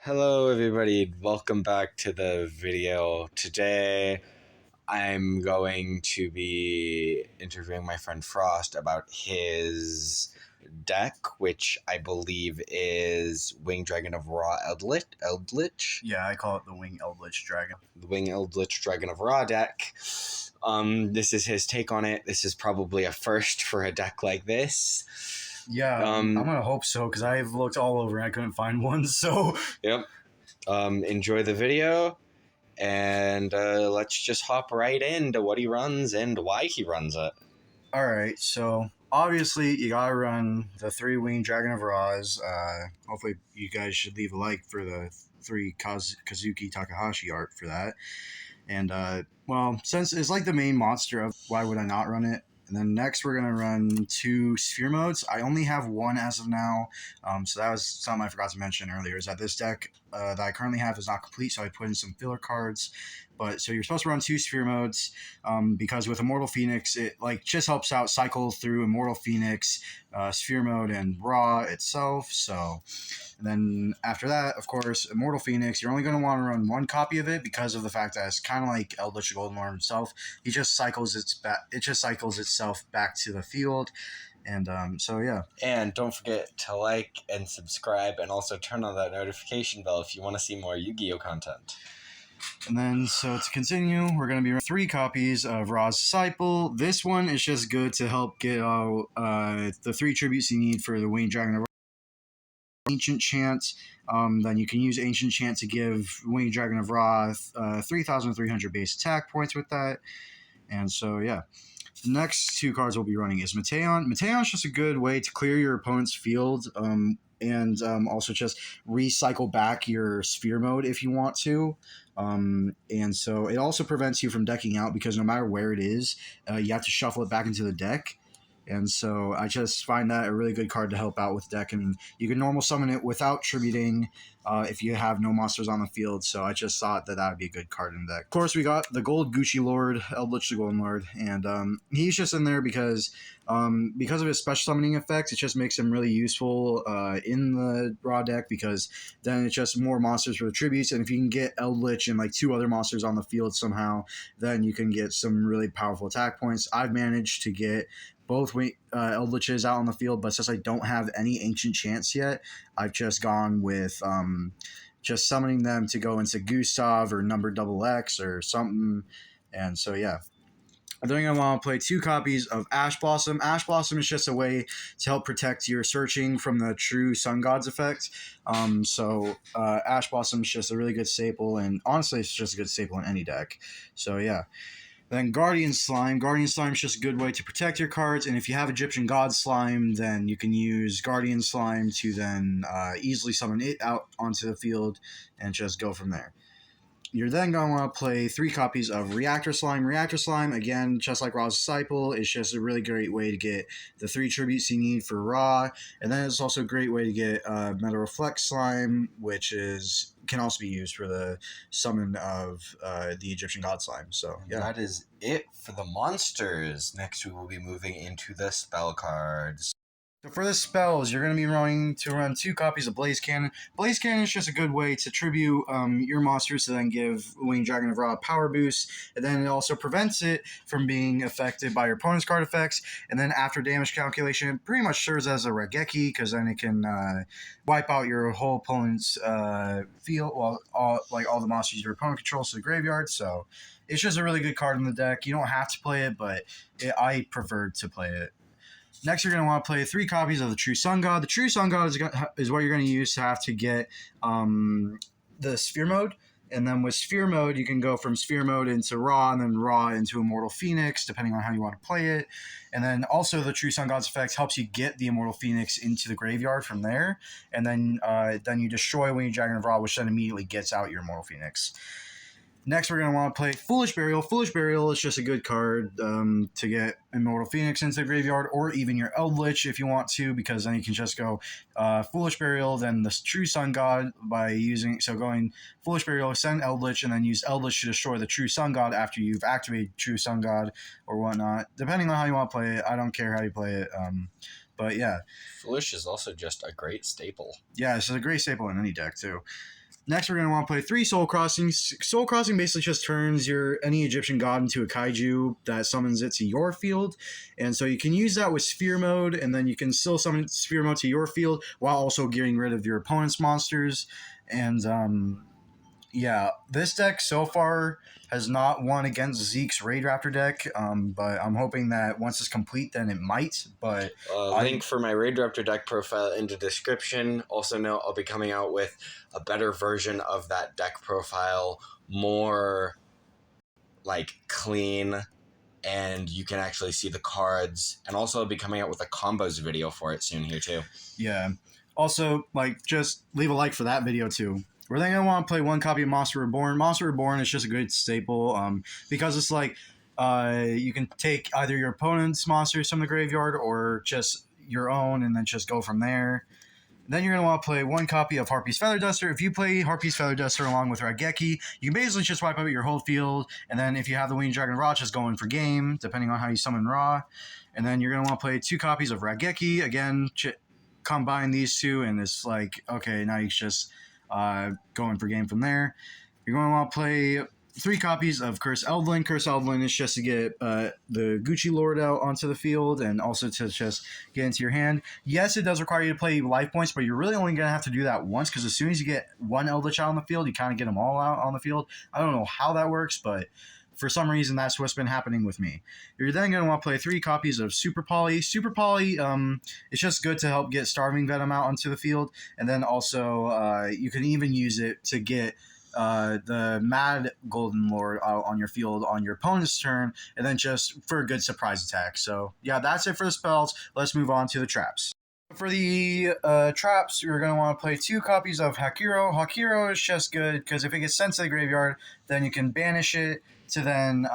Hello everybody, welcome back to the video. Today I'm going to be interviewing my friend Frost about his deck, which I believe is Winged Dragon of Ra Eldlich. Yeah, I call it the Wing Eldlich Dragon. The Winged Eldlich Dragon of Ra deck. This is his take on it. This is probably a first for a deck like this. Yeah, I'm gonna hope so because I've looked all over and I couldn't find one. So Yep. Enjoy the video, and let's just hop right into what he runs and why he runs it. all right, so obviously you gotta run the 3 Wing Dragon of Ra's. Hopefully you guys should leave a like for the 3 Kazuki Takahashi art for that. And well, since it's like the main monster of why would I not run it? And then next we're gonna run 2 sphere modes. I only have one as of now, so that was something I forgot to mention earlier. Is that this deck that I currently have is not complete, so I put in some filler cards. But so you're supposed to run 2 sphere modes because with Immortal Phoenix, it like just helps out cycle through Immortal Phoenix, sphere mode, and Ra itself. So. And then after that, of course, Immortal Phoenix, you're only going to want to run 1 copy of it because of the fact that it's kind of like Eldritch Golden Lord himself. It just cycles itself back to the field. And so, yeah. And don't forget to like and subscribe, and also turn on that notification bell if you want to see more Yu-Gi-Oh content. And then, so to continue, we're going to be running 3 copies of Ra's Disciple. This one is just good to help get the 3 tributes you need for the Winged Dragon of Ancient Chant. Then you can use Ancient Chant to give Winged Dragon of Ra 3,300 base attack points with that. And so, yeah. The next 2 cards we'll be running is Mateon. Mateon's just a good way to clear your opponent's field and also just recycle back your sphere mode if you want to. And so it also prevents you from decking out because no matter where it is, you have to shuffle it back into the deck. And so I just find that a really good card to help out with deck. And you can normal summon it without tributing if you have no monsters on the field. So I just thought that would be a good card in the deck. Of course, we got the Gold Gucci Lord, Eldritch the Golden Lord. And he's just in there because of his special summoning effects. It just makes him really useful in the Raw deck because then it's just more monsters for the tributes. And if you can get Eldritch and like 2 other monsters on the field somehow, then you can get some really powerful attack points. I've managed to get both Eldritches out on the field, but since I don't have any Ancient Chants yet, I've just gone with just summoning them to go into Gustav or number XX or something. And so, yeah. I think I want to play 2 copies of Ash Blossom. Ash Blossom is just a way to help protect your searching from the true Sun Gods effect. Ash Blossom is just a really good staple, and honestly, it's just a good staple in any deck. So, yeah. Then Guardian Slime. Guardian Slime is just a good way to protect your cards, and if you have Egyptian God Slime, then you can use Guardian Slime to then easily summon it out onto the field and just go from there. You're then going to want to play 3 copies of Reactor Slime. Reactor Slime, again, just like Ra's Disciple, is just a really great way to get the 3 tributes you need for Ra. And then it's also a great way to get Meta Reflect Slime, which can also be used for the summon of the Egyptian God Slime. So, yeah. That is it for the monsters. Next, we will be moving into the spell cards. So for the spells, you're going to be running to run 2 copies of Blaze Cannon. Blaze Cannon is just a good way to tribute your monsters to then give Winged Dragon of Ra power boost, and then it also prevents it from being affected by your opponent's card effects. And then after damage calculation, it pretty much serves as a Regeki because then it can wipe out your whole opponent's field, all the monsters your opponent controls to the graveyard. So it's just a really good card in the deck. You don't have to play it, but I preferred to play it. Next, you're going to want to play 3 copies of the True Sun God. The True Sun God is what you're going to use to have to get the Sphere Mode. And then with Sphere Mode, you can go from Sphere Mode into Ra, and then Ra into Immortal Phoenix, depending on how you want to play it. And then also the True Sun God's effect helps you get the Immortal Phoenix into the graveyard from there. And then you destroy Winged Dragon of Ra, which then immediately gets out your Immortal Phoenix. Next, we're going to want to play Foolish Burial. Foolish Burial is just a good card to get Immortal Phoenix into the graveyard, or even your Eldritch if you want to, because then you can just go Foolish Burial, then the True Sun God going Foolish Burial, send Eldritch, and then use Eldritch to destroy the True Sun God after you've activated True Sun God or whatnot. Depending on how you want to play it, I don't care how you play it. But yeah. Foolish is also just a great staple. Yeah, it's a great staple in any deck too. Next, we're going to want to play 3 Soul Crossings. Soul Crossing basically just turns any Egyptian god into a kaiju that summons it to your field. And so you can use that with Sphere Mode, and then you can still summon Sphere Mode to your field while also getting rid of your opponent's monsters. And yeah, this deck so far has not won against Zeke's Raidraptor deck, but I'm hoping that once it's complete, then it might. But link for my raidraptor deck profile in the description. Also note I'll be coming out with a better version of that deck profile, more like clean, and you can actually see the cards. And also I'll be coming out with a combos video for it soon here too. Yeah. Also, just leave a like for that video too. We're then going to want to play 1 copy of Monster Reborn. Monster Reborn is just a good staple because it's you can take either your opponent's monsters from the graveyard or just your own and then just go from there. Then you're going to want to play 1 copy of Harpy's Feather Duster. If you play Harpy's Feather Duster along with Raigeki, you can basically just wipe out your whole field, and then if you have the Winged Dragon Ra, just go in for game, depending on how you summon Ra. And then you're going to want to play 2 copies of Raigeki. Again, combine these two, and it's okay, now you just going for game from there. You're going to want to play 3 copies of Curse Eldlech. Curse Eldlech is just to get the Gucci Lord out onto the field and also to just get into your hand. Yes, it does require you to play life points, but you're really only going to have to do that once because as soon as you get 1 Eldritch out on the field, you kind of get them all out on the field. I don't know how that works, but for some reason, that's what's been happening with me. You're then going to want to play 3 copies of Super Poly. Super Poly, it's just good to help get Starving Venom out onto the field, and then also you can even use it to get the Mad Golden Lord out on your field on your opponent's turn, and then just for a good surprise attack. So yeah, that's it for the spells. Let's move on to the traps. For the traps, you're going to want to play 2 copies of Hakiro. Hakiro is just good because if it gets sent to the graveyard, then you can banish it to then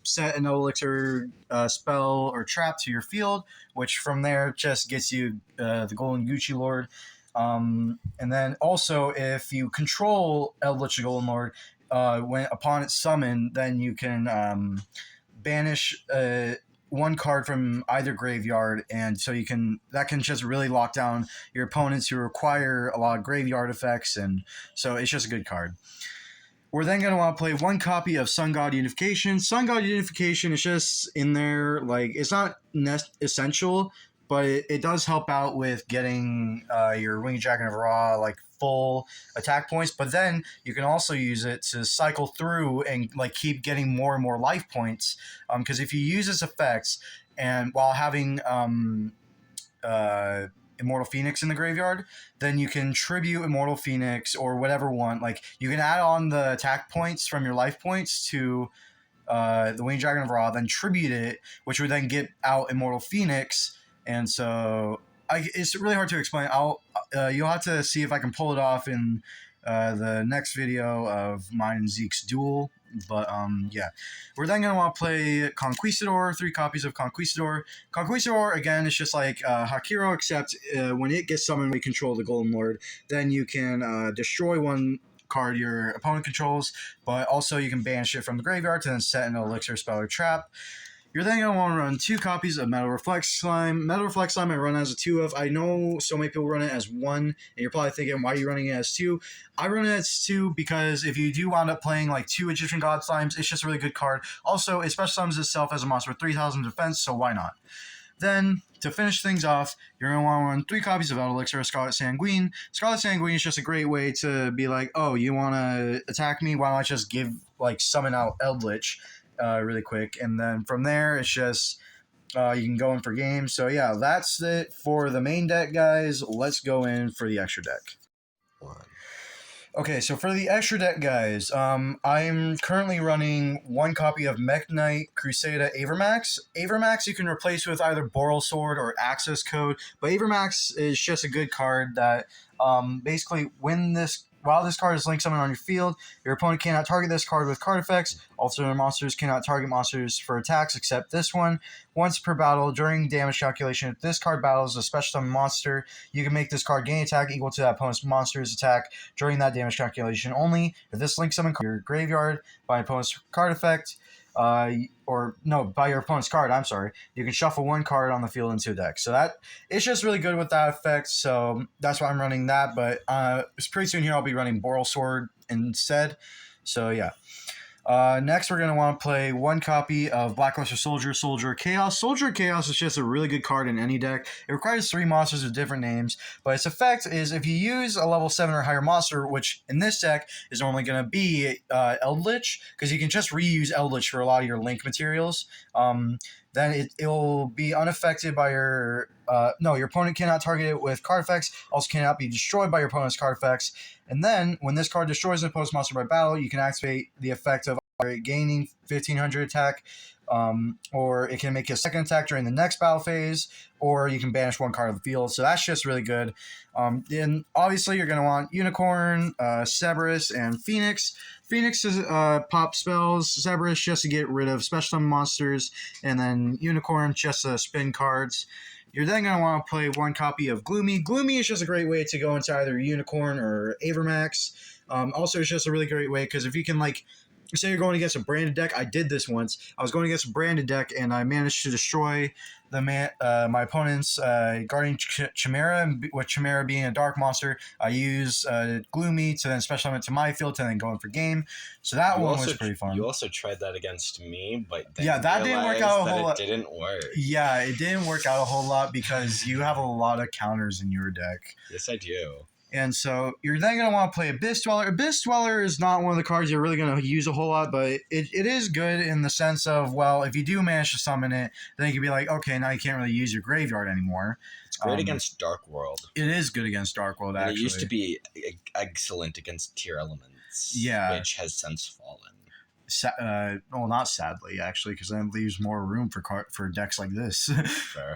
set an elixir spell or trap to your field, which from there just gets you the Golden Gucci Lord. And then also, if you control Eldritch Golden Lord, upon its summon, then you can banish 1 card from either graveyard, and so that can just really lock down your opponents who require a lot of graveyard effects, and so it's just a good card. We're then going to want to play 1 copy of Sun God Unification. Sun God Unification is just in there, it's not essential, but it does help out with getting your Winged Dragon of Ra full attack points. But then you can also use it to cycle through and keep getting more and more life points. Because if you use its effects and while having Immortal Phoenix in the graveyard, then you can tribute Immortal Phoenix or whatever one. You can add on the attack points from your life points to the Winged Dragon of Ra, then tribute it, which would then get out Immortal Phoenix. And so it's really hard to explain. You'll have to see if I can pull it off in the next video of mine and Zeke's duel. But yeah, we're then going to want to play Conquistador, 3 copies of Conquistador. Conquistador, again, is just like Hakiro, except when it gets summoned, we control the Golden Lord. Then you can destroy 1 card your opponent controls, but also you can banish it from the graveyard to then set an elixir spell or trap. You're then going to want to run 2 copies of Metal Reflect Slime. Metal Reflect Slime I run as a 2 of. I know so many people run it as 1, and you're probably thinking, why are you running it as 2? I run it as 2 because if you do wind up playing 2 Egyptian God Slimes, it's just a really good card. Also, it special summons itself as a monster with 3,000 defense, so why not? Then, to finish things off, you're going to want to run 3 copies of Elixir of Scarlet Sanguine. Scarlet Sanguine is just a great way to be oh, you want to attack me? Why don't I just summon out Eldritch really quick, and then from there it's just you can go in for games. So yeah, that's it for the main deck, guys. Let's go in for the extra deck. Okay, so for the extra deck, guys, I'm currently running 1 copy of Mech Knight Crusader Avermax. Avermax you can replace with either Boral Sword or Access Code, but Avermax is just a good card that basically while this card is linked summon on your field, your opponent cannot target this card with card effects. Alternate monsters cannot target monsters for attacks except this one. Once per battle, during damage calculation, if this card battles a special summon monster, you can make this card gain attack equal to that opponent's monster's attack during that damage calculation only. If this link summon your graveyard by opponent's card effect, or no, by your opponent's card. I'm sorry. You can shuffle one card on the field into a deck. So that it's just really good with that effect. So that's why I'm running that. But pretty soon here I'll be running Boral Sword instead. So yeah. Next, we're going to want to play one copy of Blackluster Soldier, Soldier Chaos. Soldier Chaos is just a really good card in any deck. It requires 3 monsters with different names, but its effect is if you use a level 7 or higher monster, which in this deck is only going to be Eldlech, because you can just reuse Eldlech for a lot of your link materials, then it'll be unaffected by your... your opponent cannot target it with card effects, also cannot be destroyed by your opponent's card effects. And then, when this card destroys an opposed monster by battle, you can activate the effect of gaining 1500 attack, or it can make a second attack during the next battle phase, or you can banish one card of the field. So that's just really good. And obviously, you're going to want Unicorn, Cerberus, and Phoenix. Phoenix is pop spells, Cerberus just to get rid of special summon monsters, and then Unicorn just to spin cards. You're then going to want to play one copy of Gloomy. Gloomy is just a great way to go into either Unicorn or Avermax. Also, it's just a really great way because if you can, say you're going against a branded deck. I did this once. I was going against a branded deck, and I managed to destroy my opponent's Guardian Chimera. And with Chimera being a dark monster, I use Gloomy to then special summon it to my field to then go in for game. So that one was pretty fun. You also tried that against me, but then that didn't work out a whole lot. It didn't work. Yeah, it didn't work out a whole lot because you have a lot of counters in your deck. Yes, I do. And so you're then going to want to play Abyss Dweller. Abyss Dweller is not one of the cards you're really going to use a whole lot, but it is good in the sense of, well, if you do manage to summon it, then you can be like, okay, now you can't really use your graveyard anymore. It's great against Dark World. It is good against Dark World, actually. And it used to be excellent against Tier Elements, which has since fallen. Not sadly, actually, because then it leaves more room for decks like this. Fair.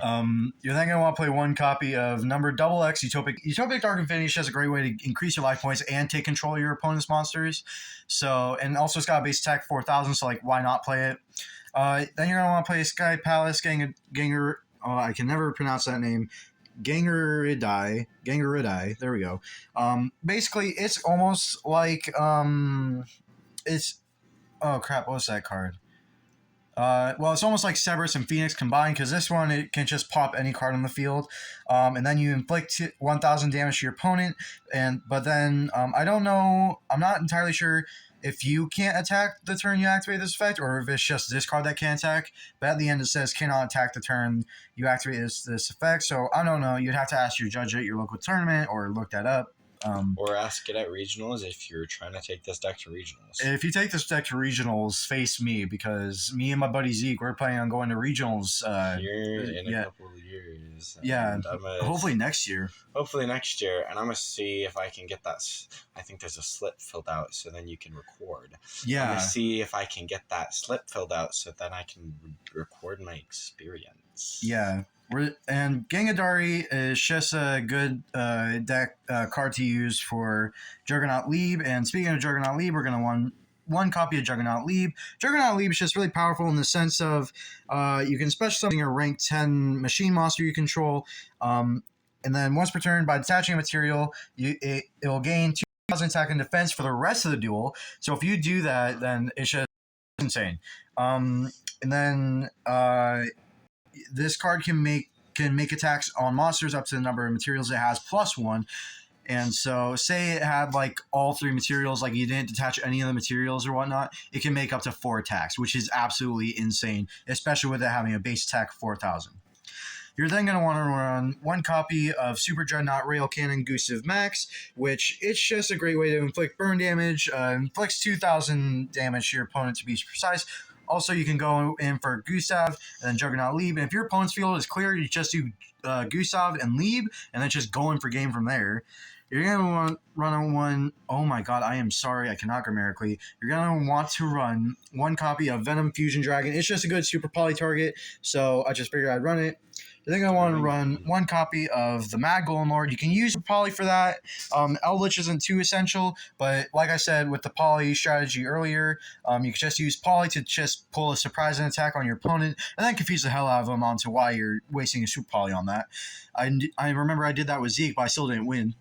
You're then going to want to play one copy of number eldlech Utopic Dark Infinity. Is just a great way to increase your life points and take control of your opponent's monsters. So, and also it's got a base attack 4,000, so why not play it? Then you're going to want to play Sky Palace Ganger. Oh, I can never pronounce that name. Gangeridai. There we go. Basically, it's almost like it's. Oh crap! What was that card? Well, it's almost like Cerberus and Phoenix combined because this one it can just pop any card on the field, and then you inflict 1,000 damage to your opponent. But then I don't know. I'm not entirely sure if you can't attack the turn you activate this effect, or if it's just this card that can attack. But at the end it says cannot attack the turn you activate this effect. So I don't know. You'd have to ask your judge at your local tournament or look that up. Or ask it at regionals if you're trying to take this deck to regionals. If you take this deck to regionals, face me, because me and my buddy Zeke, we're planning on going to regionals here in a couple of years. Yeah, hopefully next year. Hopefully next year, and I'm gonna see if I can get that. I think there's a slip filled out, so then you can record. Yeah. I'm gonna see if I can get that slip filled out, so then I can record my experience. Yeah. And Gangadari is just a good deck card to use for Juggernaut Lieb. And speaking of Juggernaut Lieb, we're going to want one copy of Juggernaut Lieb. Juggernaut Lieb is just really powerful in the sense of you can special summon a rank 10 machine monster you control. And then once per turn, by detaching a material, it will gain 2,000 attack and defense for the rest of the duel. So if you do that, then it's just insane. And then... this card can make attacks on monsters up to the number of materials it has +1. And so say it had all 3 materials, you didn't detach any of the materials or whatnot, it can make up to 4 attacks, which is absolutely insane, especially with it having a base attack of 4,000. You're then going to want to run one copy of Super Dreadnought Rail Cannon Gustav Max, which it's just a great way to inflict burn damage, inflicts 2,000 damage to your opponent to be precise. Also, you can go in for Gustav and then Juggernaut Lieb. And if your opponent's field is clear, you just do Gustav and Lieb, and then just go in for game from there. You're going to want to run on one... Oh my god, I am sorry, I cannot grammatically. You're going to want to run one copy of Venom Fusion Dragon. It's just a good super poly target, so I just figured I'd run it. You're then going to want to run one copy of the Mad Golem Lord. You can use poly for that. Eldritch isn't too essential, but like I said with the poly strategy earlier, you can just use poly to just pull a surprising attack on your opponent and then confuse the hell out of them onto why you're wasting a super poly on that. I remember I did that with Zeke, but I still didn't win.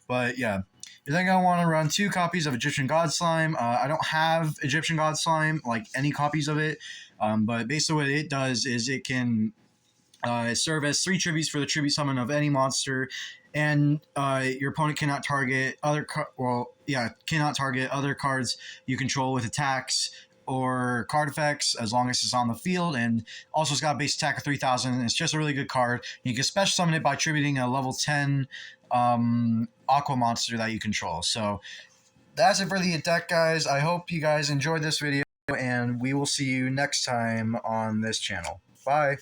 But yeah. You're then going to want to run 2 copies of Egyptian God Slime. I don't have Egyptian God Slime, like any copies of it, but basically what it does is it can serve as 3 tributes for the tribute summon of any monster, and your opponent cannot target cannot target other cards you control with attacks or card effects as long as it's on the field. And also it's got a base attack of 3,000, and it's just a really good card. You can special summon it by tributing a level 10 aqua monster that you control. So that's it for the deck, guys. I hope you guys enjoyed this video, and we will see you next time on this channel. Bye.